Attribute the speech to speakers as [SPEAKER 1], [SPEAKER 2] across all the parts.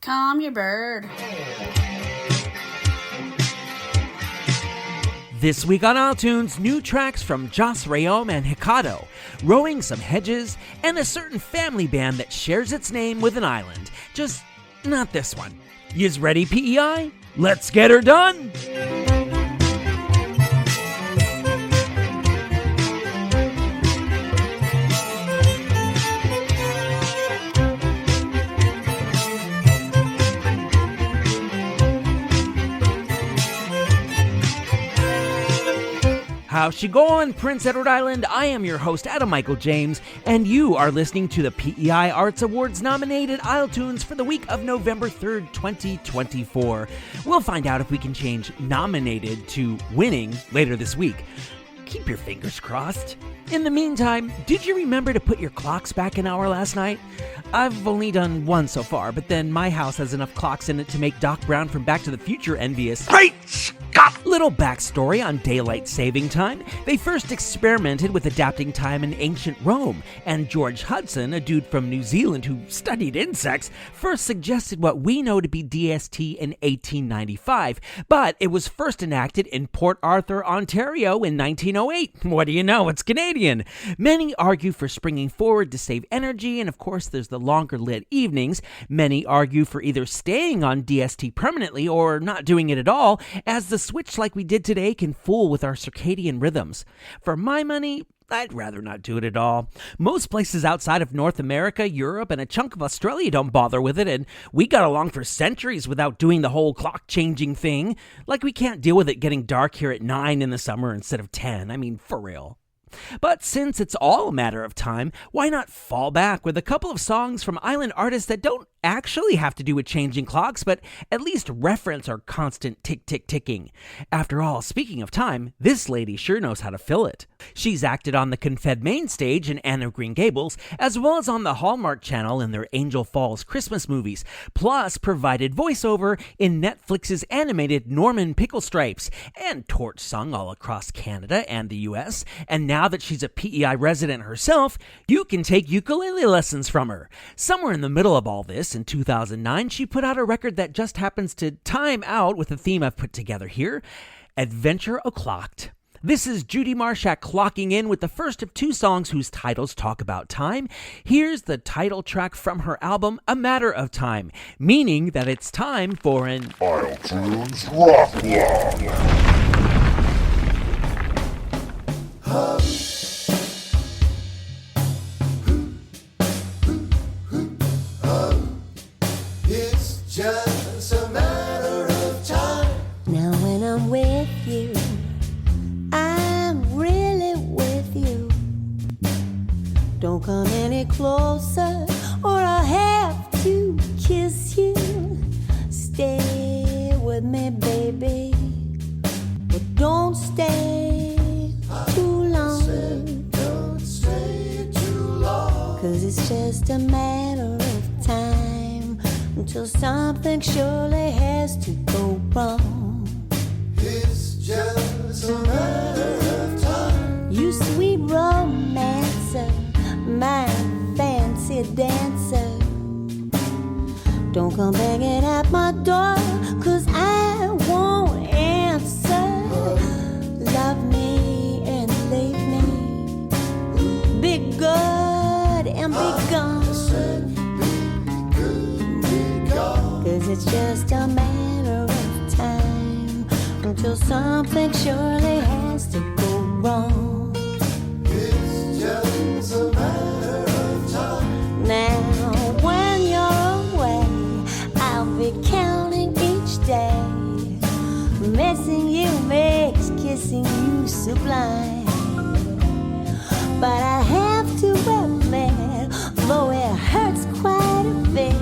[SPEAKER 1] Calm your bird.
[SPEAKER 2] This week on iTunes, new tracks from Joce Reyome and Hikado, rowing some hedges, and a certain family band that shares its name with an island. Just not this one. Yous ready, PEI? Let's get her done! How's she going, Prince Edward Island? I am your host, Adam Michael James, and you are listening to the PEI Arts Awards nominated iTunes for the week of November 3rd, 2024. We'll find out if we can change nominated to winning later this week. Keep your fingers crossed. In the meantime, did you remember to put your clocks back an hour last night? I've only done one so far, but then my house has enough clocks in it to make Doc Brown from Back to the Future envious.
[SPEAKER 3] Great Scott!
[SPEAKER 2] Little backstory on daylight saving time. They first experimented with adapting time in ancient Rome, and George Hudson, a dude from New Zealand who studied insects, first suggested what we know to be DST in 1895, but it was first enacted in Port Arthur, Ontario in 1908. What do you know? It's Canadian. Many argue for springing forward to save energy, and of course there's the longer lit evenings. Many argue for either staying on DST permanently or not doing it at all, as the switch like we did today can fool with our circadian rhythms. For my money, I'd rather not do it at all. Most places outside of North America, Europe, and a chunk of Australia don't bother with it, and we got along for centuries without doing the whole clock-changing thing. Like we can't deal with it getting dark here at 9 in the summer instead of 10. I mean, for real. But since it's all a matter of time, why not fall back with a couple of songs from island artists that don't actually have to do with changing clocks, but at least reference our constant tick-tick-ticking. After all, speaking of time, this lady sure knows how to fill it. She's acted on the Confed main stage in Anne of Green Gables, as well as on the Hallmark Channel in their Angel Falls Christmas movies, plus provided voiceover in Netflix's animated Norman Pickle Stripes, and torch sung all across Canada and the US, and now that she's a PEI resident herself, you can take ukulele lessons from her. Somewhere in the middle of all this, in 2009, she put out a record that just happens to time out with the theme I've put together here, Adventure O'Clocked. This is Judy Marshak clocking in with the first of two songs whose titles talk about time. Here's the title track from her album, A Matter of Time, meaning that it's time for an
[SPEAKER 3] iTunes Rock Block.
[SPEAKER 4] It's just a matter of time.
[SPEAKER 5] Now when I'm with you, I'm really with you. Don't come any closer or I'll have to kiss you. Stay with me, baby, but don't stay too long.
[SPEAKER 4] Don't stay too long.
[SPEAKER 5] 'Cause it's just a matter of time until something surely has to go wrong.
[SPEAKER 4] It's just a matter of time.
[SPEAKER 5] You sweet romancer, my fancy dancer, don't come banging at my door, 'cause I won't answer. Love me and leave me, be good and be gone. 'Cause it's just a matter of time until something surely has to go wrong.
[SPEAKER 4] It's just a matter of time.
[SPEAKER 5] Now when you're away, I'll be counting each day. Missing you makes kissing you sublime. But I have to admit, though it hurts quite a bit,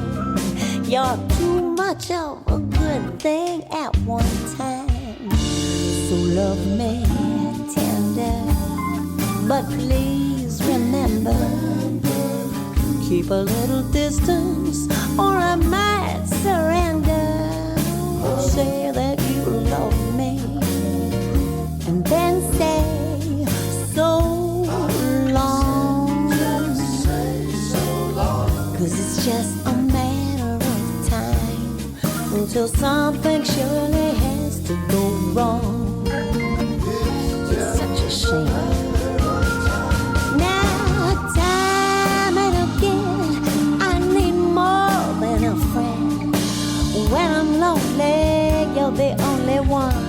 [SPEAKER 5] you're too much of a good thing at one time. So love me tender, but please remember, keep a little distance or I might surrender. Say that you love me and then say so long. 'Cause it's just a matter of time until something surely has to go wrong. It's such a shame. Now, time and again, I need more than a friend. When I'm lonely, you're the only one.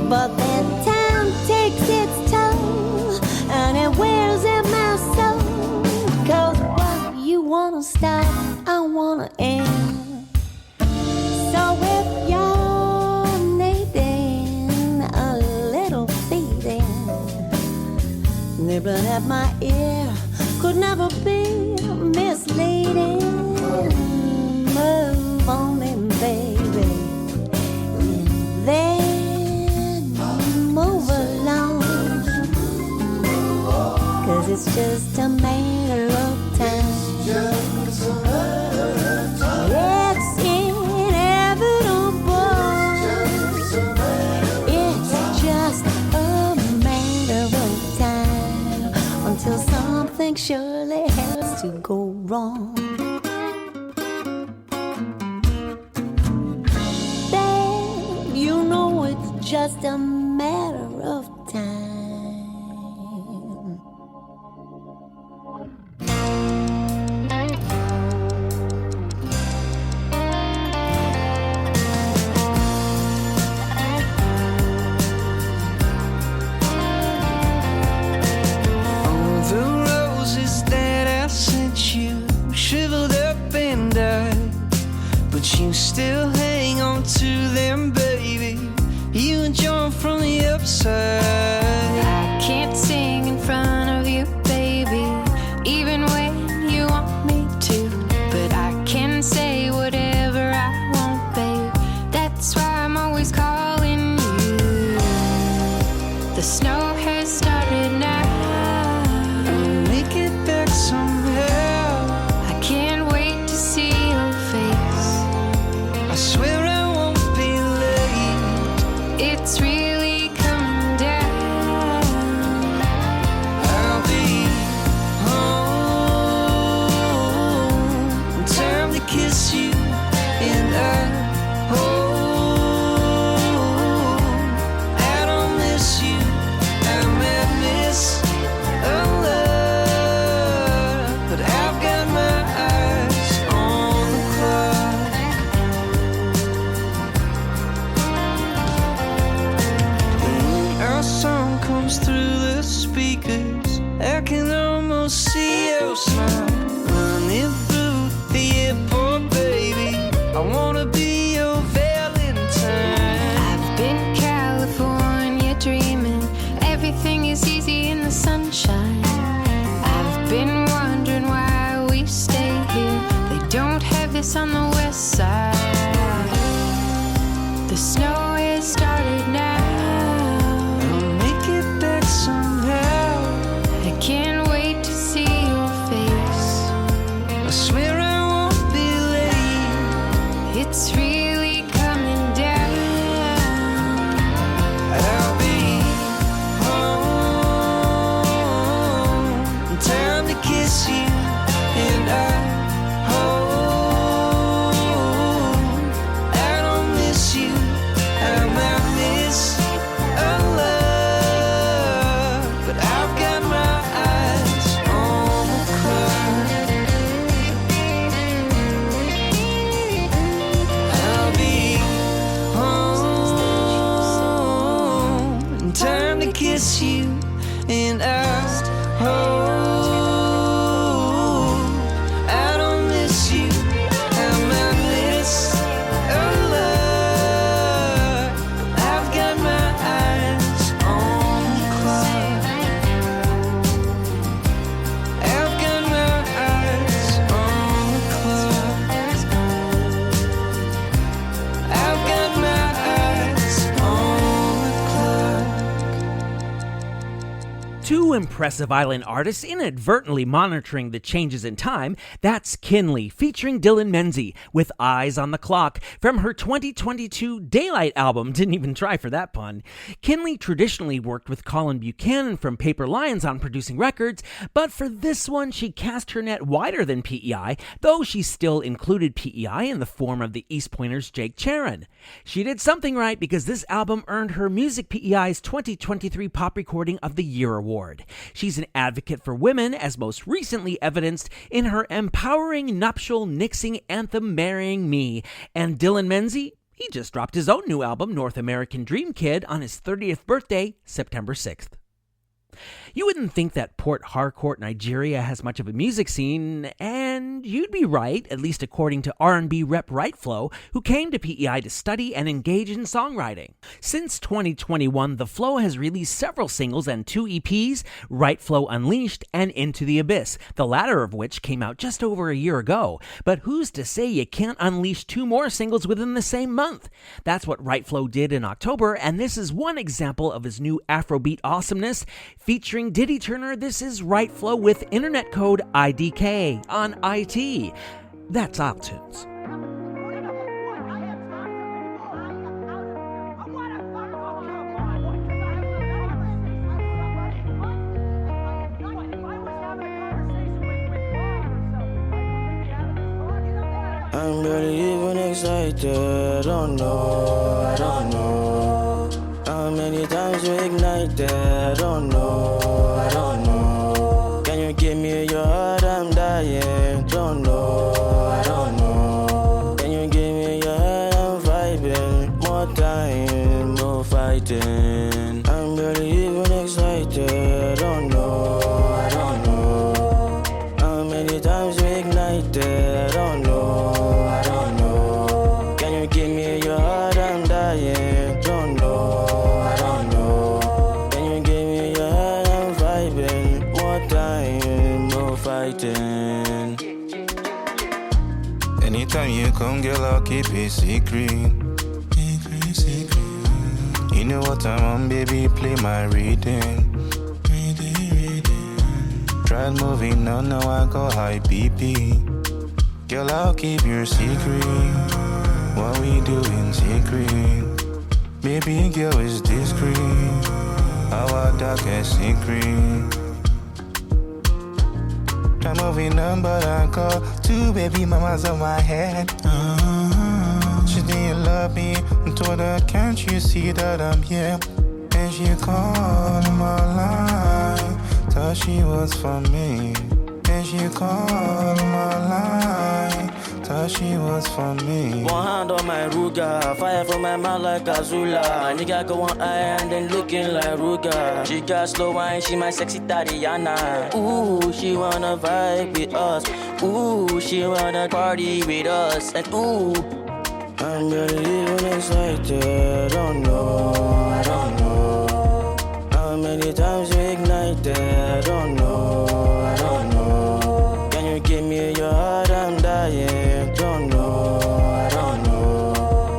[SPEAKER 5] But then time takes its toll, and it wears at my soul. 'Cause what you wanna start, I wanna end. So if you're needing a little feeding, nibbling at my ear could never be misleading. Move on in, baby, and then move along. 'Cause it's just a matter of time.
[SPEAKER 4] Just a matter of time.
[SPEAKER 5] It's inevitable.
[SPEAKER 4] Just a matter of
[SPEAKER 5] It's just a matter of time until something surely has to go wrong. Then you know it's just a matter of time.
[SPEAKER 1] All the roses that I sent you shriveled up and died, but you still hang on to them, baby. You and John from the upside.
[SPEAKER 6] I can't sing in front of you, baby, even when you want me to. But I can say whatever I want, babe. That's why I'm always calling you. The snow has started now.
[SPEAKER 1] I'll make it back somehow.
[SPEAKER 6] I can't wait to see your face.
[SPEAKER 1] I swear I won't be late.
[SPEAKER 6] It's really coming down.
[SPEAKER 1] I'll be home in time to kiss you, and I don't miss you. I might miss a love, but I've got my eyes on the clock. When our song comes through the speakers, I can almost see your smile running through the airport, baby. I wanna be your Valentine.
[SPEAKER 6] I've been California dreaming. Everything is easy in the sunshine. I've been wondering why we stay here. They don't have this on the west side. The snow has started now.
[SPEAKER 1] I'll make it back somehow.
[SPEAKER 6] I can't wait to see your face.
[SPEAKER 1] I swear I won't be late.
[SPEAKER 6] It's really coming down.
[SPEAKER 1] I'll be home in time to kiss you, and I don't miss you. I might miss a love, but I've got my eyes on the clock. I'll be home in time to kiss you, and I don't miss you. I might miss a love. I've got my eyes on the clock. I've got my eyes on the clock. I've got my eyes on the clock.
[SPEAKER 2] Two Two impressive island artists inadvertently monitoring the changes in time. That's Kinley featuring Dylan Menzies with Eyes on the Clock from her 2022 Daylight album. Didn't even try for that pun. Kinley traditionally worked with Colin Buchanan from Paper Lions on producing records, but for this one she cast her net wider than PEI, though she still included PEI in the form of the East Pointers' Jake Charon. She did something right because this album earned her Music PEI's 2023 Pop Recording of the Year award. She's an advocate for women, as most recently evidenced in her empowering nuptial nixing anthem Marrying Me. And Dylan Menzies, he just dropped his own new album, North American Dream Kid, on his 30th birthday, September 6th. You wouldn't think that Port Harcourt, Nigeria has much of a music scene, and you'd be right, at least according to R&B rep Right Flow, who came to PEI to study and engage in songwriting. Since 2021, The Flow has released several singles and 2 EPs, Right Flow Unleashed and Into the Abyss, the latter of which came out just over a year ago. But who's to say you can't unleash 2 more singles within the same month? That's what Right Flow did in October, and this is one example of his new Afrobeat awesomeness. Featuring Diddy Turner, this is Right Flow with internet code IDK on IT. That's iTunes.
[SPEAKER 7] I'm barely even excited, I don't know. How many times you ignited, I don't know. Can you give me your heart, I'm dying, don't know. Can you give me your heart, I'm vibing, more time, more fighting. I'm barely even excited, I don't know. How many times you ignited, I don't know. Can you give me your heart, I'm dying, don't know. Can you give me your heart, I'm vibing, more time, more fighting.
[SPEAKER 8] Anytime you come, girl, I'll keep it secret. You know what I'm on, baby, play my reading. Try moving on, now I go high BP. Girl, I'll keep your secret. What we do in secret. Baby girl is discreet. Our darkest secret. Try moving on, but I got 2 baby mamas on my head. She didn't love me. I told her, can't you see that I'm here? And she called my line. Thought she was for me. And she called my line. Thought she was for me.
[SPEAKER 7] One hand on my Ruger, fire from my mouth like Azula. Nigga go on eye and then looking like Ruger. She got slow wine, she my sexy Tatiana. Ooh, she wanna vibe with us. Ooh, she wanna party with us. And ooh, I'm barely even excited, I don't know. How many times you ignited, I don't know. Can you give me your heart, I'm dying, don't know.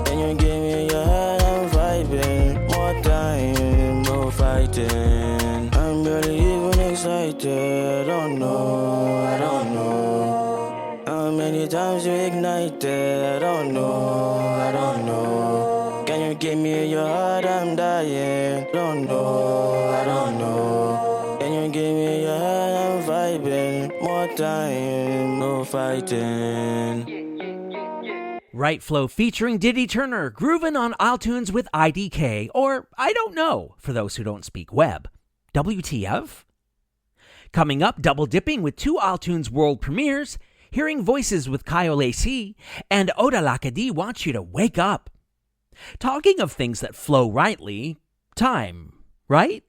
[SPEAKER 7] Can you give me your heart, I'm vibing, more time, more fighting. I'm barely even excited, I don't know. How many times you ignited, I don't know. Can you give me your heart, I'm dying, don't know. Can you give me your heart, I'm vibing, more time, more fighting.
[SPEAKER 2] Right Flow featuring Diddy Turner, groovin' on iTunes with IDK, or I don't know, for those who don't speak web. WTF? Coming up, double dipping with 2 iTunes world premieres, hearing voices with Kyle AC, and Oda Lakadi wants you to wake up. Talking of things that flow rightly, time, right?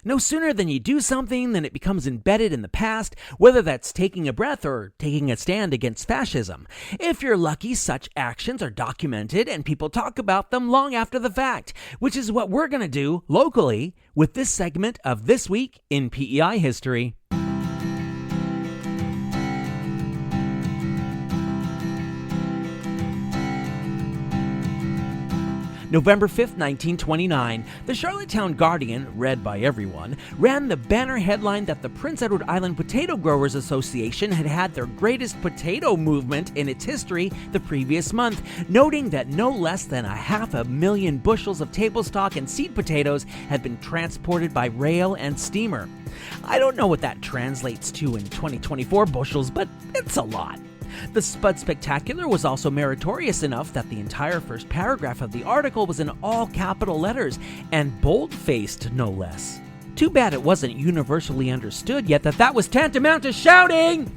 [SPEAKER 2] No sooner than you do something than it becomes embedded in the past, whether that's taking a breath or taking a stand against fascism. If you're lucky, such actions are documented and people talk about them long after the fact, which is what we're going to do locally with this segment of This Week in PEI History. November 5th, 1929, the Charlottetown Guardian, read by everyone, ran the banner headline that the Prince Edward Island Potato Growers Association had had their greatest potato movement in its history the previous month, noting that no less than 500,000 bushels of table stock and seed potatoes had been transported by rail and steamer. I don't know what that translates to in 2024 bushels, but it's a lot. The Spud Spectacular was also meritorious enough that the entire first paragraph of the article was in all capital letters, and bold-faced no less. Too bad it wasn't universally understood yet that was tantamount to shouting!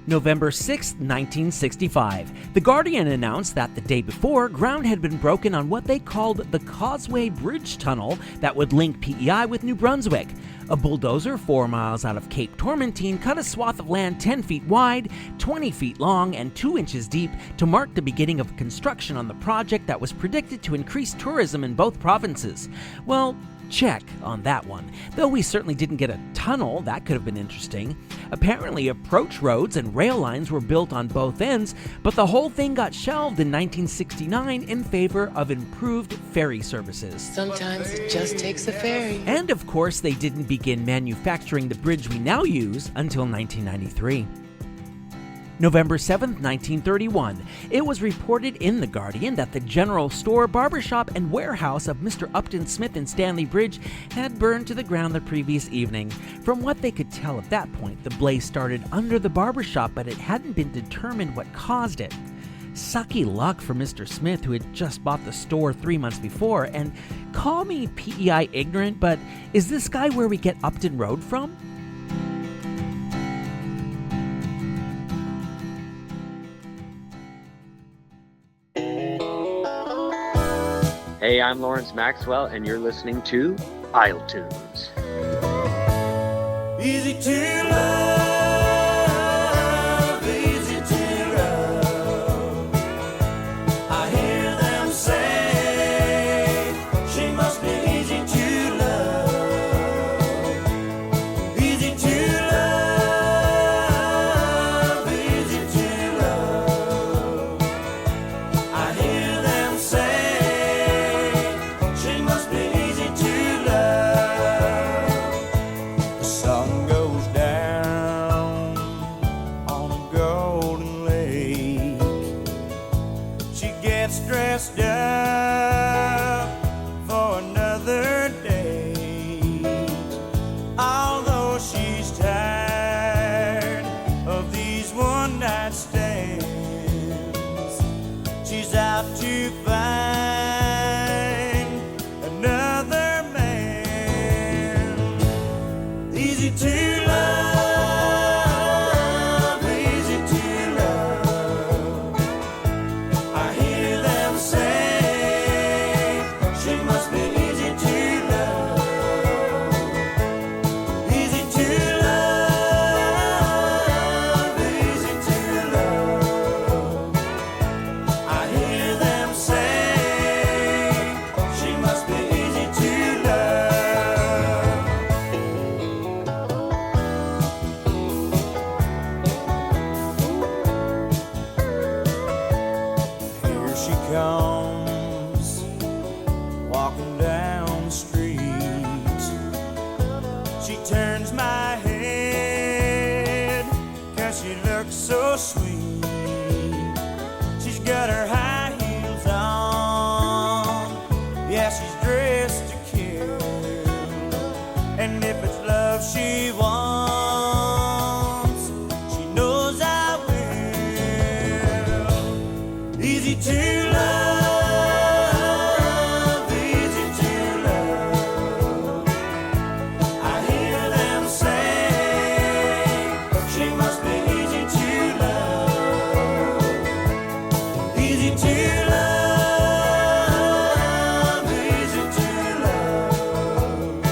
[SPEAKER 2] November 6, 1965. The Guardian announced that the day before, ground had been broken on what they called the Causeway Bridge Tunnel that would link PEI with New Brunswick. A bulldozer 4 miles out of Cape Tormentine cut a swath of land 10 feet wide, 20 feet long, and 2 inches deep to mark the beginning of construction on the project that was predicted to increase tourism in both provinces. Well, check on that one. Though we certainly didn't get a tunnel, that could have been interesting. Apparently, approach roads and rail lines were built on both ends, but the whole thing got shelved in 1969 in favor of improved ferry services.
[SPEAKER 9] Sometimes it just takes a ferry.
[SPEAKER 2] And of course, they didn't begin manufacturing the bridge we now use until 1993. November 7, 1931. It was reported in The Guardian that the general store, barbershop, and warehouse of Mr. Upton Smith in Stanley Bridge had burned to the ground the previous evening. From what they could tell at that point, the blaze started under the barbershop, but it hadn't been determined what caused it. Sucky luck for Mr. Smith, who had just bought the store 3 months before, and call me PEI ignorant, but is this guy where we get Upton Road from?
[SPEAKER 10] Hey, I'm Lawrence Maxwell, and you're listening to isletunes.
[SPEAKER 4] Easy to love, easy to love. I hear them say she must be easy to love. Easy to love, easy to love. I hear them say dressed up for another day, although she's tired of these one-night stands. She's out to find another man. Easy to love, easy to love. I hear them say she must be easy to love. Easy to love, easy to love. I hear them say she must be easy to love. Here she comes, walking down the street. She turns my head, 'cause she looks so sweet. She's got her high heels on, yeah, she's dressed to kill. And if it's love she wants, she knows I will. Easy to love, easy to love. I hear them say she must be easy to love. Easy to love, easy to love.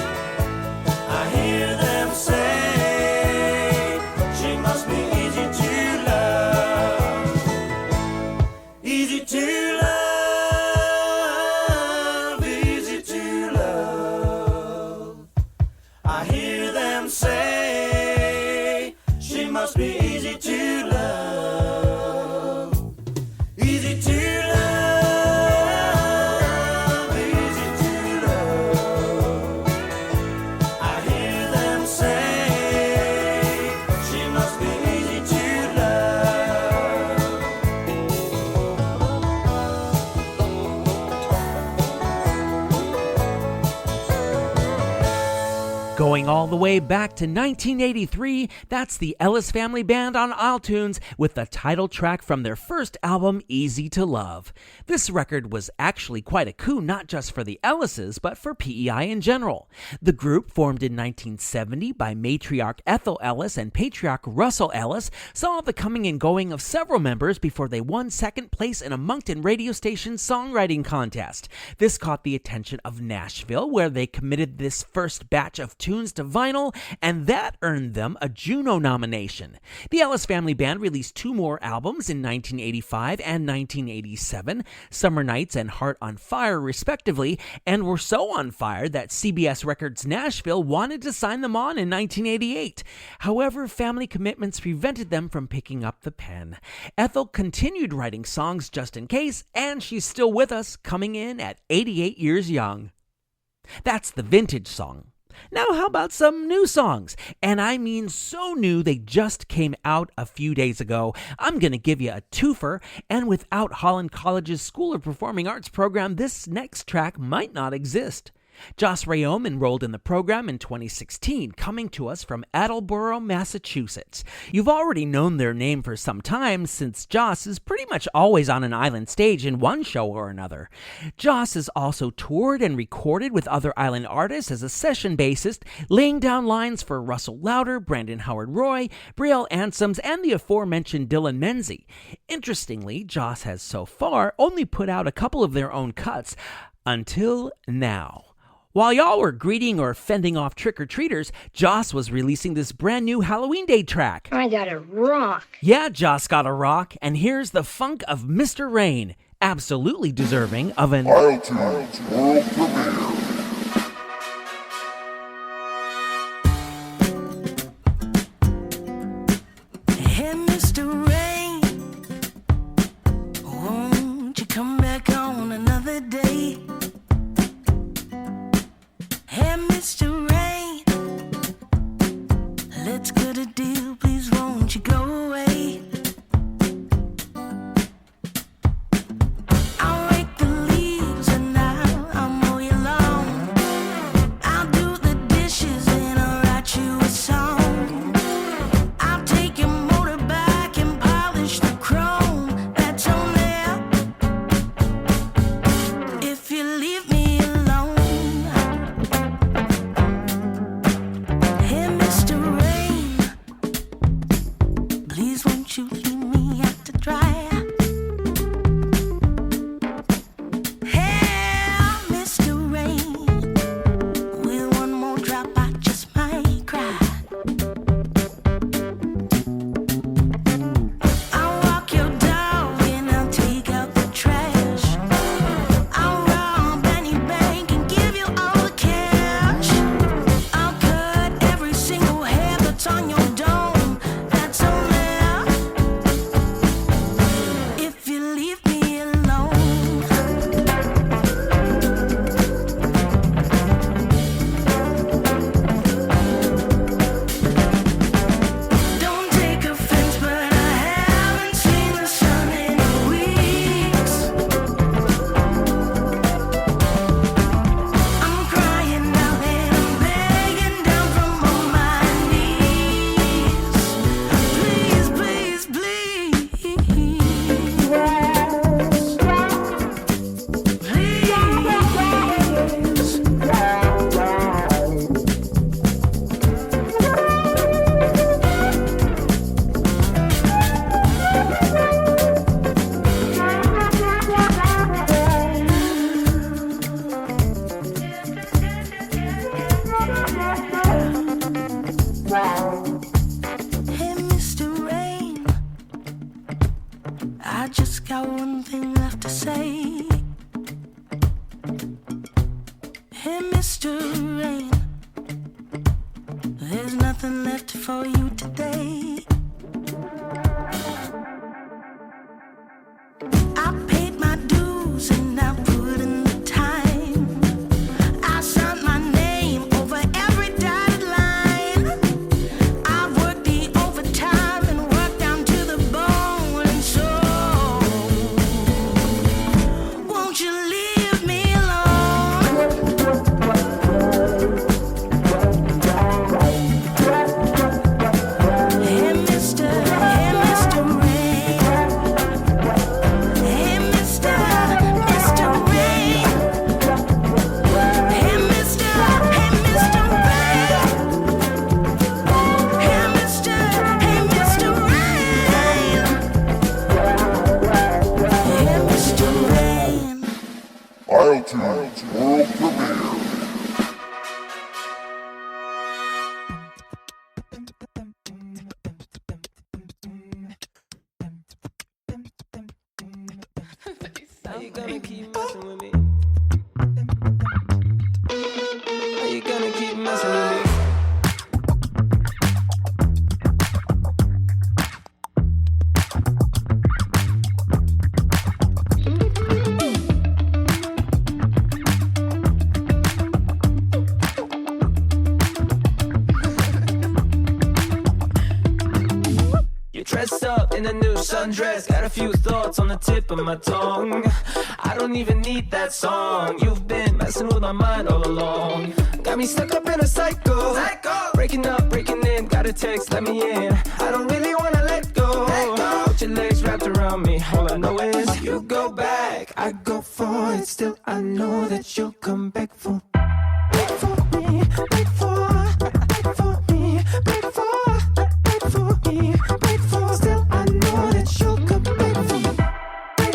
[SPEAKER 4] I hear them say she must be easy to love. Easy to
[SPEAKER 2] Going all the way back to 1983, that's the Ellis Family Band on iTunes with the title track from their first album, Easy to Love. This record was actually quite a coup, not just for the Ellises, but for PEI in general. The group, formed in 1970 by matriarch Ethel Ellis and patriarch Russell Ellis, saw the coming and going of several members before they won second place in a Moncton radio station songwriting contest. This caught the attention of Nashville, where they committed this first batch of tunes to vinyl, and that earned them a Juno nomination. The Ellis Family Band released two more albums in 1985 and 1987, Summer Nights and Heart on Fire respectively, and were so on fire that CBS Records Nashville wanted to sign them on in 1988. However, family commitments prevented them from picking up the pen. Ethel continued writing songs just in case, and she's still with us, coming in at 88 years young. That's the vintage song. Now how about some new songs? And I mean so new they just came out a few days ago. I'm going to give you a twofer, and without Holland College's School of Performing Arts program, this next track might not exist. Joce Reyome enrolled in the program in 2016, coming to us from Attleboro, Massachusetts. You've already known their name for some time, since Joce is pretty much always on an island stage in one show or another. Joce has also toured and recorded with other island artists as a session bassist, laying down lines for Russell Lauder, Brandon Howard Roy, Brielle Ansems, and the aforementioned Dylan Menzie. Interestingly, Joce has so far only put out a couple of their own cuts, until now. While y'all were greeting or fending off trick-or-treaters, Joce was releasing this brand new Halloween Day track.
[SPEAKER 11] I gotta rock.
[SPEAKER 2] Yeah, Joce got a rock, and here's the funk of Mr. Rain, absolutely deserving of an
[SPEAKER 3] iTunes World Premiere.
[SPEAKER 4] Hey, Mr. Rain, won't you come back on another day? Hey, Mr. Rain, let's cut a deal, please won't you go away? I'll rake the leaves and I'll mow your lawn. I'll do the dishes and I'll write you a song. I'll take your motorbike and polish the chrome that's on there. If you leave me alone. Hey, Mr. Rain, please won't you leave me out to dry? Hey, Mr. Rain, with one more drop I just might cry. I'll walk your dog and I'll take out the trash. I'll rob any bank and give you all the cash. I'll cut every single hair that's on your dome, that's on there. If you leave me alone. Don't take offense, but I haven't seen the sun in weeks. I'm crying out and I'm begging down from on my knees. Please, please, please. Hey, Mr. Rain, I just got one thing left to say. Hey, Mr. Rain, there's nothing left for you today. I paid my dues and I put in the time. I signed my name over every dotted line. I've worked the overtime and worked down to the bone, and so won't you leave me alone?
[SPEAKER 3] iTunes World Premiere.
[SPEAKER 11] How you gonna keep messing with me? How you gonna keep messing with me? Dressed up in a new sundress, got a few thoughts on the tip of my tongue. I don't even need that song. You've been messing with my mind all along. Got me stuck up in a cycle. Breaking up, breaking in, got a text, let me in. I don't really wanna let go. Put your legs wrapped around me, all I know is you go back, I go forward. Still I know that you'll come back for me, back for me, back for me, back for me, back for. Still I know that you'll come back for me, back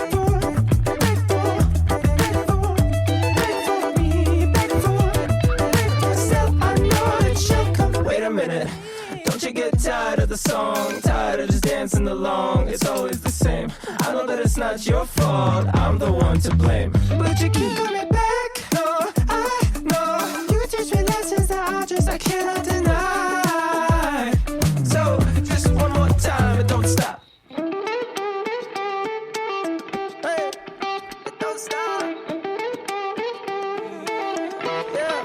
[SPEAKER 11] for me, back for. Still I know that you'll come. Wait a minute, don't you get tired of the song? Tired of just dancing along? It's always the same. I know that it's not your fault, I'm the one to blame, but you keep coming back. No, I know you teach me lessons that I cannot deny. So just one more time and don't stop. Hey, don't stop. Yeah,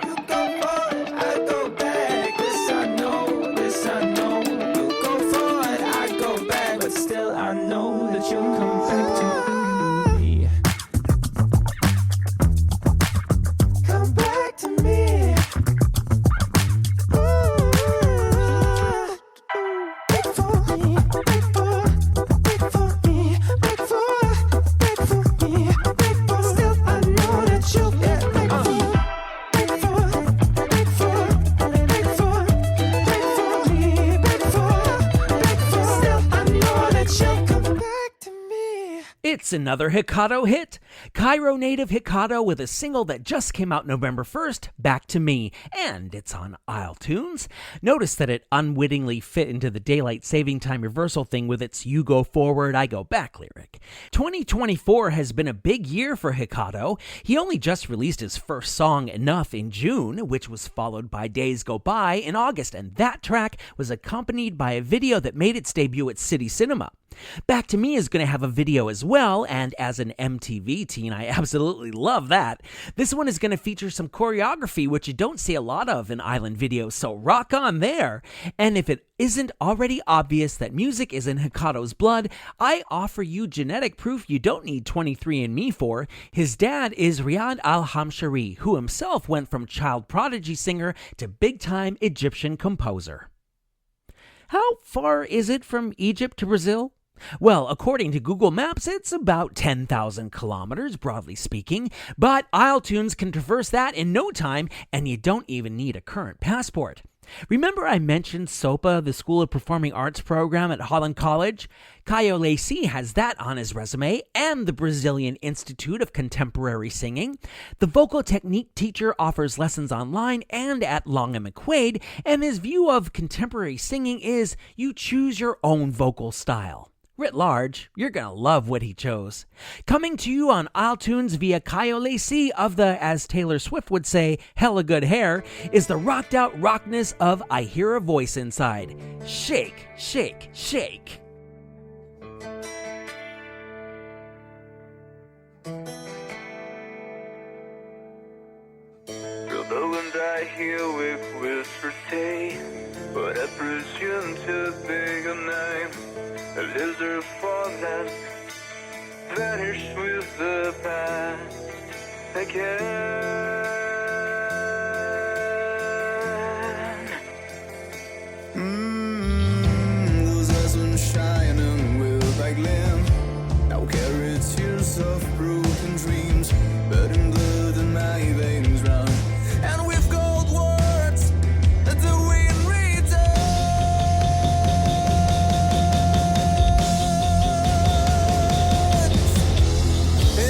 [SPEAKER 11] you go forward, I go back. This I know, this I know. You go forward, I go back, but still I know that you'll come back to me. Come back to me. Back for me, back for me, back for me, back for. Still I know that you'll come back for me. Back for me, back for. Still I know that you'll come back to me.
[SPEAKER 2] It's another Hikado hit. Cairo native Hikado with a single that just came out November 1st, Back to Me, and it's on iTunes. Notice that it unwittingly fit into the daylight saving time reversal thing with its you go forward, I go back lyric. 2024 has been a big year for Hikado. He only just released his first song, Enough, in June, which was followed by Days Go By in August, and that track was accompanied by a video that made its debut at City Cinema. Back to Me is going to have a video as well, and as an MTV teen, I absolutely love that. This one is going to feature some choreography, which you don't see a lot of in island videos, so rock on there. And if it isn't already obvious that music is in Hikado's blood, I offer you genetic proof you don't need 23andMe for. His dad is Riyad Al-Hamshari, who himself went from child prodigy singer to big-time Egyptian composer. How far is it from Egypt to Brazil? Well, according to Google Maps, it's about 10,000 kilometers, broadly speaking, but iTunes can traverse that in no time, and you don't even need a current passport. Remember I mentioned SOPA, the School of Performing Arts program at Holland College? Caio Lacey has that on his resume, and the Brazilian Institute of Contemporary Singing. The vocal technique teacher offers lessons online and at Long and McQuaid, and his view of contemporary singing is you choose your own vocal style. Writ large, you're going to love what he chose. Coming to you on iTunes via Caio Lacey of the, as Taylor Swift would say, hella good hair, is the rocked out rockness of I Hear a Voice Inside. Shake, shake, shake.
[SPEAKER 12] Although and I hear with whispers say, but I presume to be your name. A lizard fallen, vanished with the past again.
[SPEAKER 11] Those eyes were shining with like lamb. Now carry tears of broken dreams, but in blood in my veins run. And with gold words, the wind returns.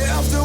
[SPEAKER 11] After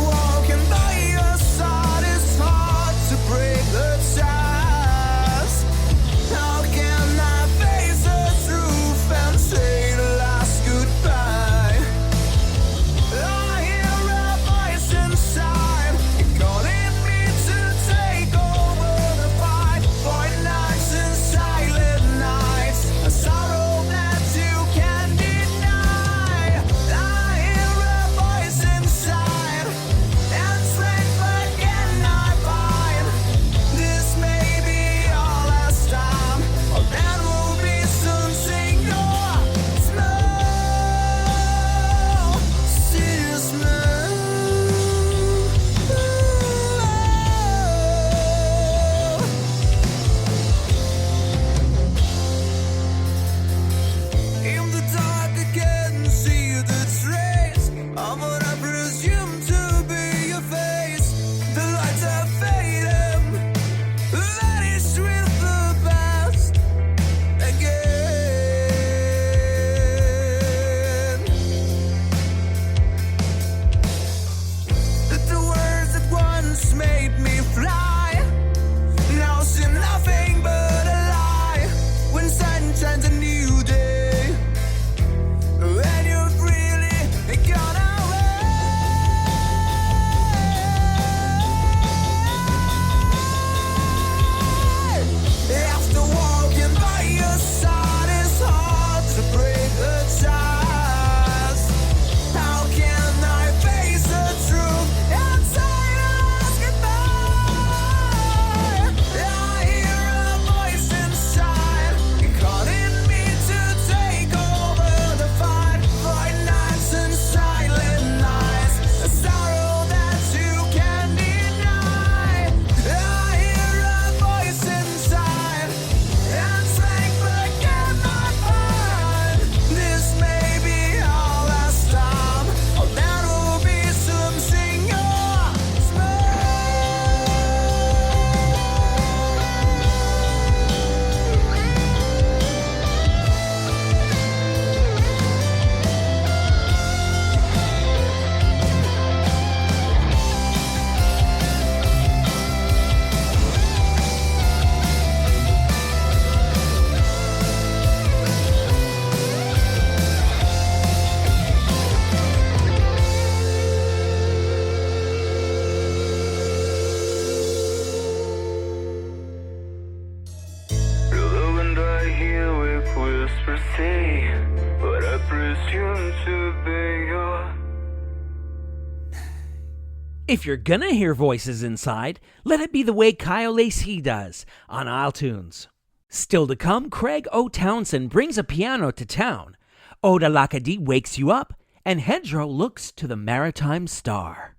[SPEAKER 2] If you're gonna hear voices inside, let it be the way Kyle Lacey does on iTunes. Still to come, Craig O. Townsend brings a piano to town. Oda Lakadi wakes you up, and Hedgerow looks to the maritime star.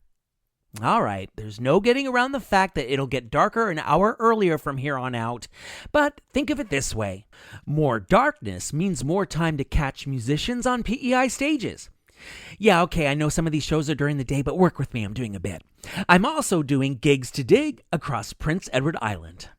[SPEAKER 2] All right, there's no getting around the fact that it'll get darker an hour earlier from here on out. But think of it this way. More darkness means more time to catch musicians on PEI stages. Yeah, okay, I know some of these shows are during the day, but work with me, I'm doing a bit. I'm also doing gigs to dig across Prince Edward Island.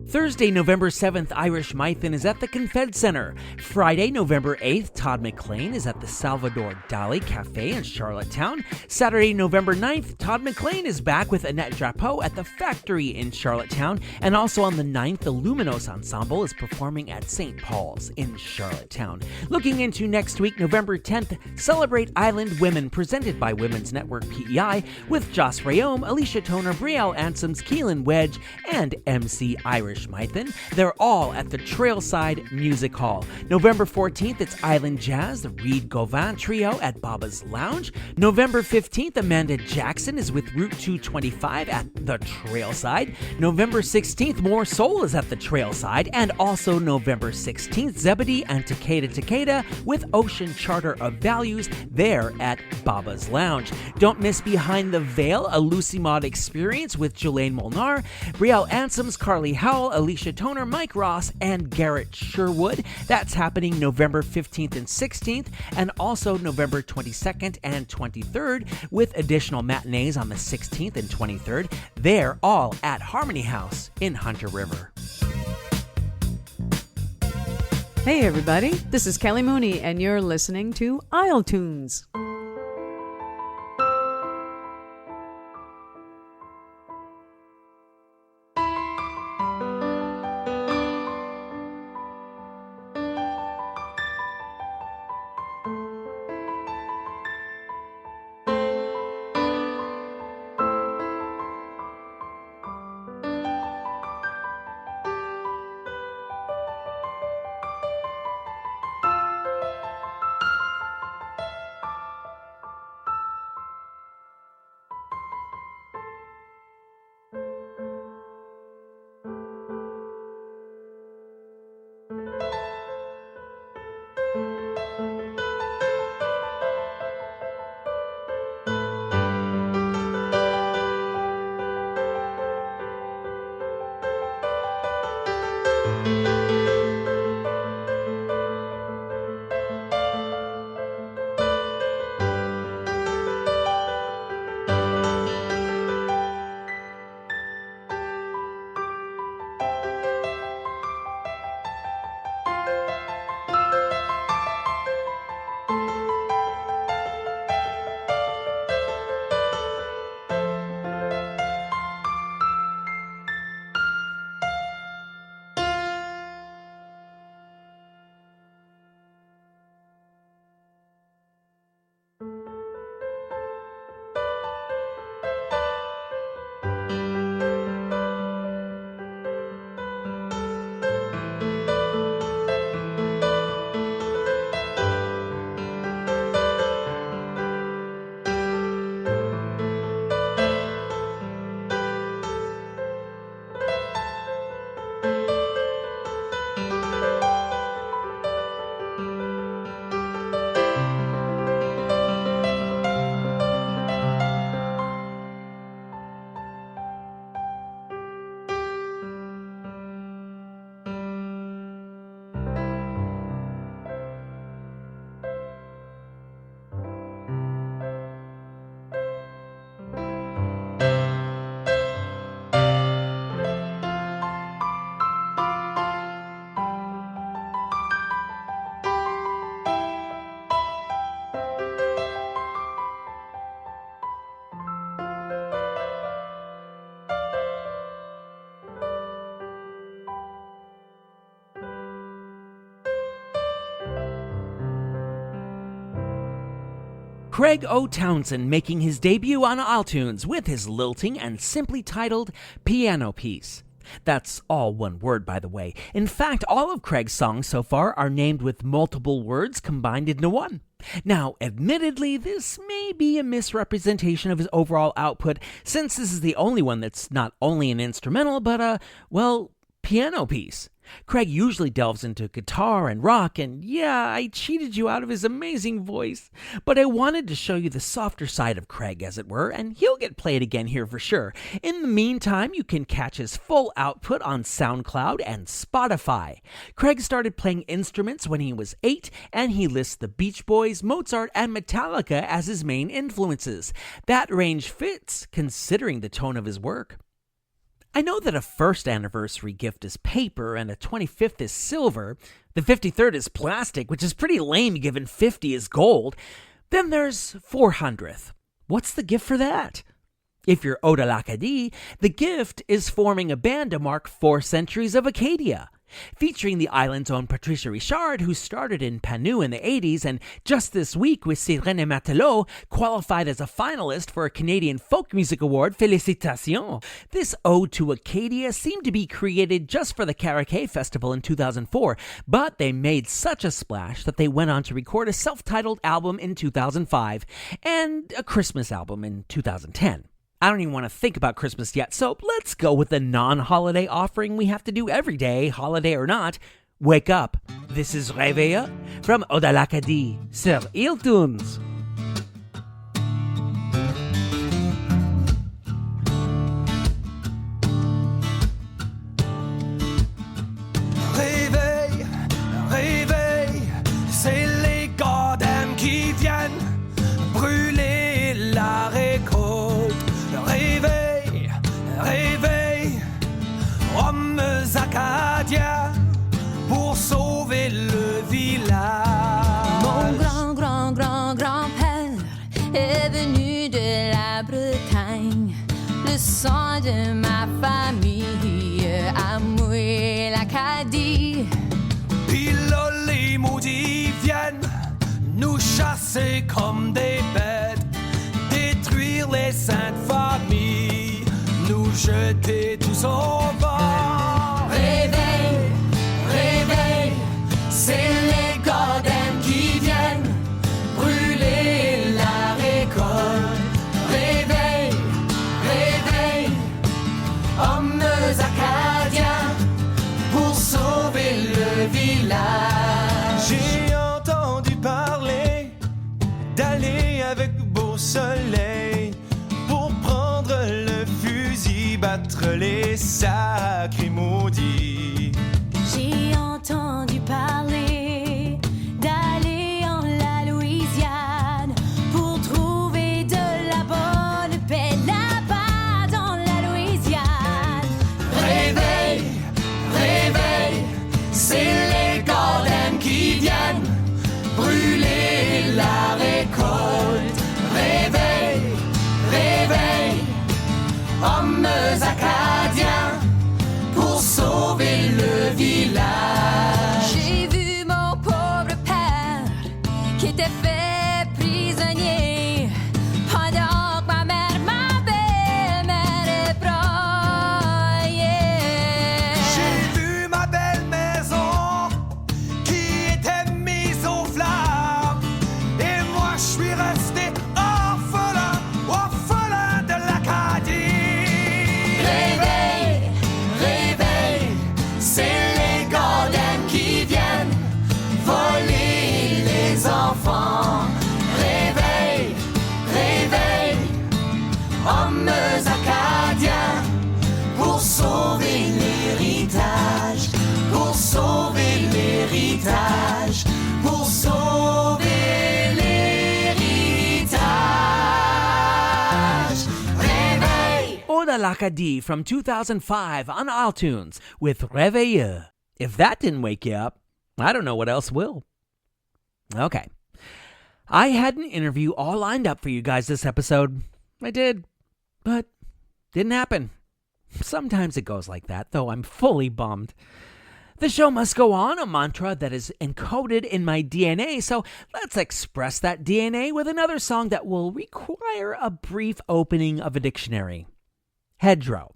[SPEAKER 2] Thursday, November 7th, Irish Mython is at the Confed Center. Friday, November 8th, Todd McLean is at the Salvador Dali Cafe in Charlottetown. Saturday, November 9th, Todd McLean is back with Annette Drapeau at the Factory in Charlottetown. And also on the 9th, the Luminos Ensemble is performing at St. Paul's in Charlottetown. Looking into next week, November 10th, Celebrate Island Women, presented by Women's Network PEI, with Joce Reyome, Alicia Toner, Brielle Ansems, Keelan Wedge, and MC Irish Mython. They're all at the Trailside Music Hall. November 14th, it's Island Jazz, the Reed Gauvin Trio at Baba's Lounge. November 15th, Amanda Jackson is with Route 225 at the Trailside. November 16th, More Soul is at the Trailside. And also November 16th, Zebedee and Takeda with Ocean Charter of Values there at Baba's Lounge. Don't miss Behind the Veil, a Lucy Maud experience with Jelaine Molnar, Brielle Ansems, Carly Howell, Alicia Toner, Mike Ross, and Garrett Sherwood. That's happening November 15th and 16th, and also November 22nd and 23rd, with additional matinees on the 16th and 23rd. They're all at Harmony House in Hunter River.
[SPEAKER 13] Hey everybody, this is Kelly Mooney, and you're listening to iLetunes.
[SPEAKER 2] Craig O. Townsend making his debut on iTunes with his lilting and simply titled Piano Piece. That's all one word, by the way. In fact, all of Craig's songs so far are named with multiple words combined into one. Now, admittedly, this may be a misrepresentation of his overall output, since this is the only one that's not only an instrumental, but a, piano piece. Craig usually delves into guitar and rock, and yeah, I cheated you out of his amazing voice. But I wanted to show you the softer side of Craig, as it were, and he'll get played again here for sure. In the meantime, you can catch his full output on SoundCloud and Spotify. Craig started playing instruments when he was 8, and he lists the Beach Boys, Mozart, and Metallica as his main influences. That range fits, considering the tone of his work. I know that a first anniversary gift is paper and a 25th is silver. The 53rd is plastic, which is pretty lame given 50 is gold. Then there's 400th. What's the gift for that? If you're Oda l'Acadie, the gift is forming a band to mark 4 centuries of Acadia. Featuring the island's own Patricia Richard, who started in Panu in the 80s and just this week with Sirène et Matelot qualified as a finalist for a Canadian Folk Music Award. Félicitations! This ode to Acadia seemed to be created just for the Caraquet Festival in 2004, but they made such a splash that they went on to record a self-titled album in 2005 and a Christmas album in 2010. I don't even want to think about Christmas yet, so let's go with the non-holiday offering we have to do every day, holiday or not. Wake up. This is Réveille from Oda l'Acadie sur isletunes.
[SPEAKER 11] Réveille, réveille, c'est les godames qui viennent brûler la récolte. Réveille, réveille, hommes acadiens pour sauver le village.
[SPEAKER 5] Mon grand-père est venu de la Bretagne. Le sang de ma famille a mouillé l'Acadie.
[SPEAKER 11] Puis là, les maudits viennent nous chasser comme des bêtes, détruire les saintes familles, nous jeter tous au vent. Réveille, réveille, c'est les godames qui viennent brûler la récolte. Réveille, réveille, hommes acadiens pour sauver le village. J'ai entendu parler d'aller avec beau soleil pour prendre le fusil, battre les sacrés maudits.
[SPEAKER 5] J'ai entendu parler d'aller en la Louisiane pour trouver de la bonne paix là-bas dans la Louisiane.
[SPEAKER 11] Réveille, réveille, c'est les godames qui viennent brûler la récolte. Réveille, réveille, hommes acadiens pour sauver le village.
[SPEAKER 5] J'ai vu mon pauvre père qui était fait prisonnier pendant que ma belle-mère est broyée.
[SPEAKER 11] J'ai vu ma belle maison qui était mise aux flammes, et moi je suis resté orphelin, orphelin de l'Acadie. Réveille, réveille, c'est les godames qui viennent voler les enfants. Réveille, réveille, hommes acadiens pour sauver l'héritage, pour sauver l'héritage, pour sauver l'héritage. Réveille.
[SPEAKER 2] Oda l'Acadie from 2005 on iTunes with Réveille. If that didn't wake you up, I don't know what else will. Okay. I had an interview all lined up for you guys this episode. I did, but didn't happen. Sometimes it goes like that, though I'm fully bummed. The show must go on, a mantra that is encoded in my DNA, so let's express that DNA with another song that will require a brief opening of a dictionary. Hedgerow,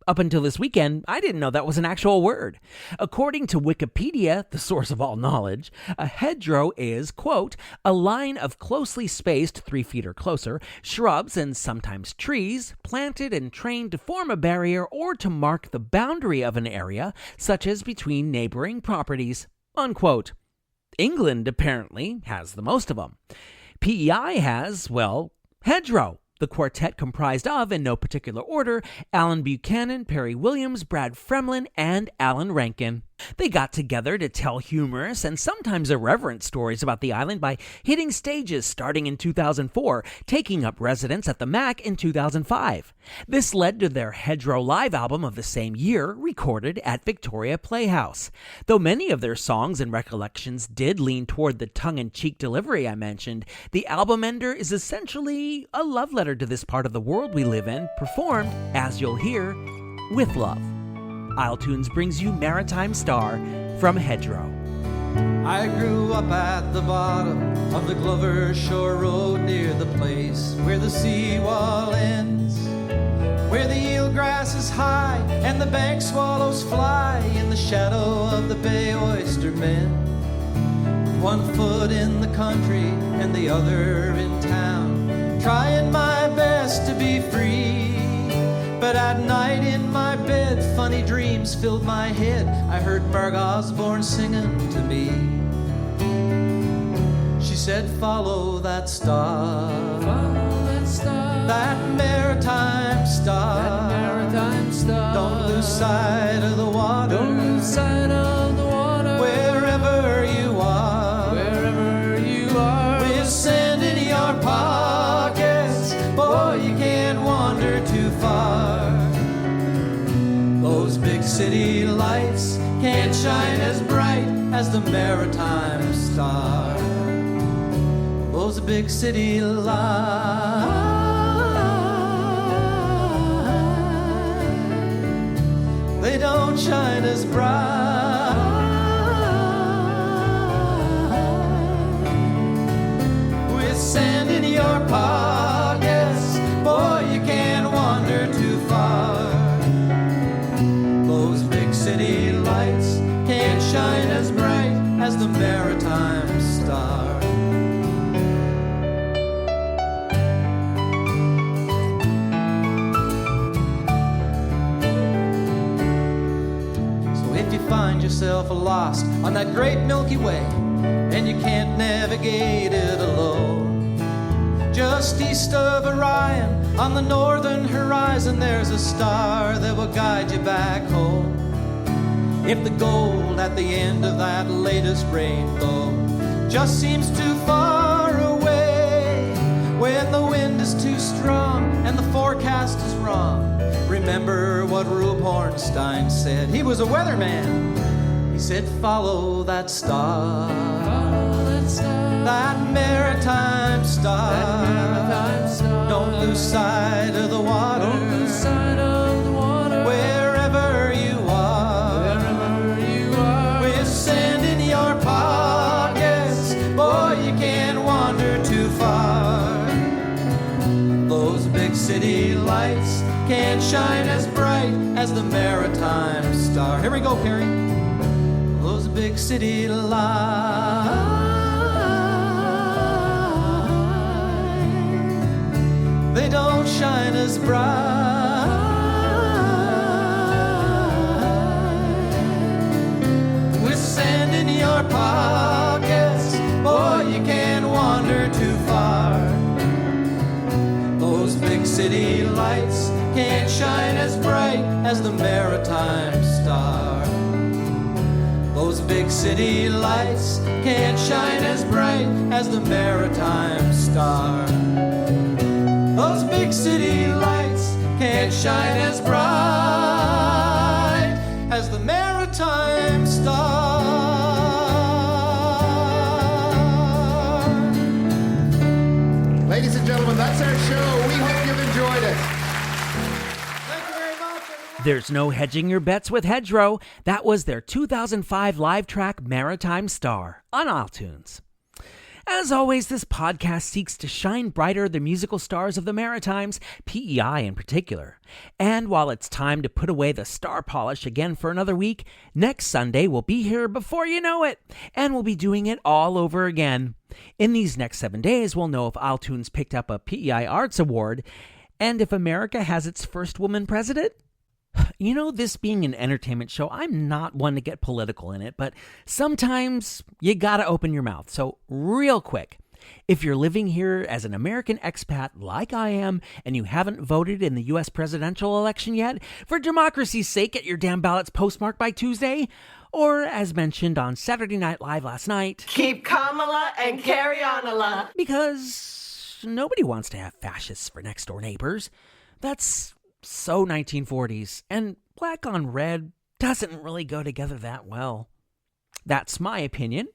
[SPEAKER 2] Up until this weekend, I didn't know that was an actual word. According to Wikipedia, the source of all knowledge, a hedgerow is, quote, a line of closely spaced 3 feet or closer, shrubs and sometimes trees, planted and trained to form a barrier or to mark the boundary of an area, such as between neighboring properties, unquote. England apparently has the most of them. PEI has, well, Hedgerow. The quartet comprised of, in no particular order, Alan Buchanan, Perry Williams, Brad Fremlin, and Alan Rankin. They got together to tell humorous and sometimes irreverent stories about the island by hitting stages starting in 2004, taking up residence at the Mac in 2005. This led to their Hedgerow live album of the same year, recorded at Victoria Playhouse. Though many of their songs and recollections did lean toward the tongue-in-cheek delivery I mentioned, the album ender is essentially a love letter to this part of the world we live in, performed, as you'll hear, with love. Isletunes brings you Maritime Star from Hedgerow.
[SPEAKER 14] I grew up at the bottom of the Glover Shore Road, near the place where the seawall ends, where the eelgrass is high and the bank swallows fly in the shadow of the bay oystermen. One foot in the country and the other in town, trying my best to be free. But at night in my bed, funny dreams filled my head. I heard Marg Osborne singing to me. She said, follow that star, follow that star, that maritime star, that maritime star. Don't lose sight of the water, don't lose sight of the water. Wherever you are, wherever you are, with sand in your pockets, boy, you can't wander too far. Those big city lights can't shine as bright as the maritime star. Those big city lights, they don't shine as bright. With sand in your pockets, boy, you can't wander too far. Those big city lights can't shine as bright as the maritime star. So if you find yourself lost on that great Milky Way and you can't navigate it alone, just east of Orion, on the northern horizon, there's a star that will guide you back home. If the gold at the end of that latest rainbow just seems too far away, when the wind is too strong and the forecast is wrong, remember what Rube Hornstein said. He was a weatherman. He said, follow that star, follow that star, that maritime star, that maritime star. Don't lose sight of the water, don't lose sight of the water. Wherever you are, wherever you are, with sand in your pockets, boy, you can't wander too far. Those big city lights can't shine as bright as the maritime star. Here we go, Perry. Those big city lights, they don't shine as bright. With sand in your pockets, boy, you can't wander too far. Those big city lights can't shine as bright as the maritime star. Those big city lights can't shine as bright as the maritime star. Those big city lights can't shine as bright as the maritime star.
[SPEAKER 15] Ladies and gentlemen, that's our show. We hope you've enjoyed it.
[SPEAKER 2] There's no hedging your bets with Hedgerow. That was their 2005 live track Maritime Star on Isletunes. As always, this podcast seeks to shine brighter the musical stars of the Maritimes, PEI in particular. And while it's time to put away the star polish again for another week, next Sunday we'll be here before you know it, and we'll be doing it all over again. In these next 7 days, we'll know if iTunes picked up a PEI Arts Award, and if America has its first woman president. You know, this being an entertainment show, I'm not one to get political in it, but sometimes you gotta open your mouth. So real quick, if you're living here as an American expat like I am, and you haven't voted in the U.S. presidential election yet, for democracy's sake, get your damn ballots postmarked by Tuesday. Or, as mentioned on Saturday Night Live last night,
[SPEAKER 16] keep Kamala and carry on a lot.
[SPEAKER 2] Because nobody wants to have fascists for next door neighbors. That's so 1940s, and black on red doesn't really go together that well. That's my opinion.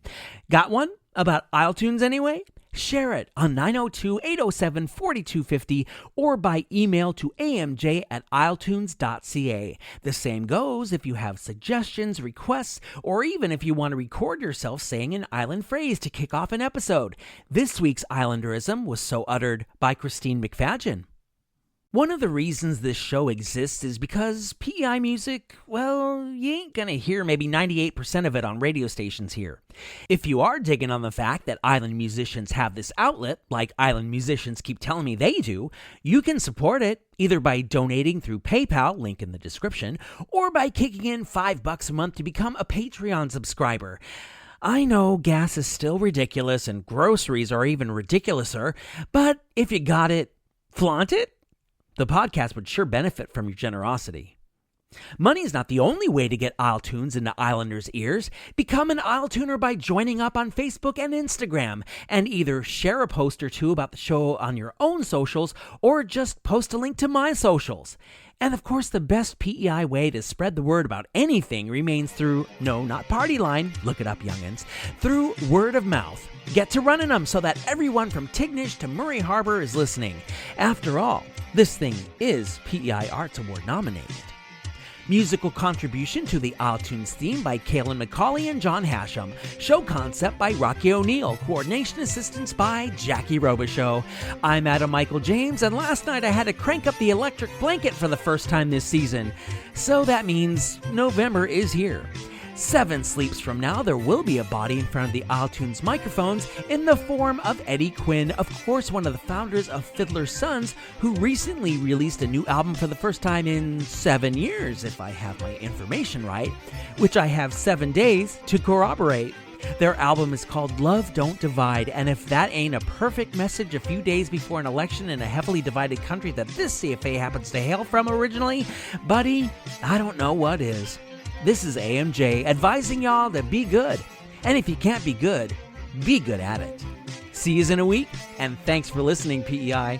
[SPEAKER 2] Got one about iTunes anyway? Share it on 902-807-4250 or by email to amj@iletunes.ca. The same goes if you have suggestions, requests, or even if you want to record yourself saying an island phrase to kick off an episode. This week's Islanderism was so uttered by Christine McFadgen. One of the reasons this show exists is because PEI music, well, you ain't gonna hear maybe 98% of it on radio stations here. If you are digging on the fact that island musicians have this outlet, like island musicians keep telling me they do, you can support it either by donating through PayPal, link in the description, or by kicking in $5 a month to become a Patreon subscriber. I know gas is still ridiculous and groceries are even ridiculouser, but if you got it, flaunt it. The podcast would sure benefit from your generosity. Money's not the only way to get Isletunes into Islanders' ears. Become an Isletuner by joining up on Facebook and Instagram, and either share a post or two about the show on your own socials, or just post a link to my socials. And of course, the best PEI way to spread the word about anything remains through, no, not party line, look it up, youngins, through word of mouth. Get to running them so that everyone from Tignish to Murray Harbor is listening. After all, this thing is PEI Arts Award nominated. Musical contribution to the iTunes theme by Kaylin McCauley and John Hashem. Show concept by Rocky O'Neill. Coordination assistance by Jackie Robichaux. I'm Adam Michael James, and last night I had to crank up the electric blanket for the first time this season. So that means November is here. 7 sleeps from now, there will be a body in front of the iTunes microphones in the form of Eddie Quinn, of course one of the founders of Fiddler's Sons, who recently released a new album for the first time in 7 years, if I have my information right, which I have 7 days to corroborate. Their album is called Love Don't Divide, and if that ain't a perfect message a few days before an election in a heavily divided country that this CFA happens to hail from originally, buddy, I don't know what is. This is AMJ advising y'all to be good. And if you can't be good at it. See you in a week, and thanks for listening, PEI.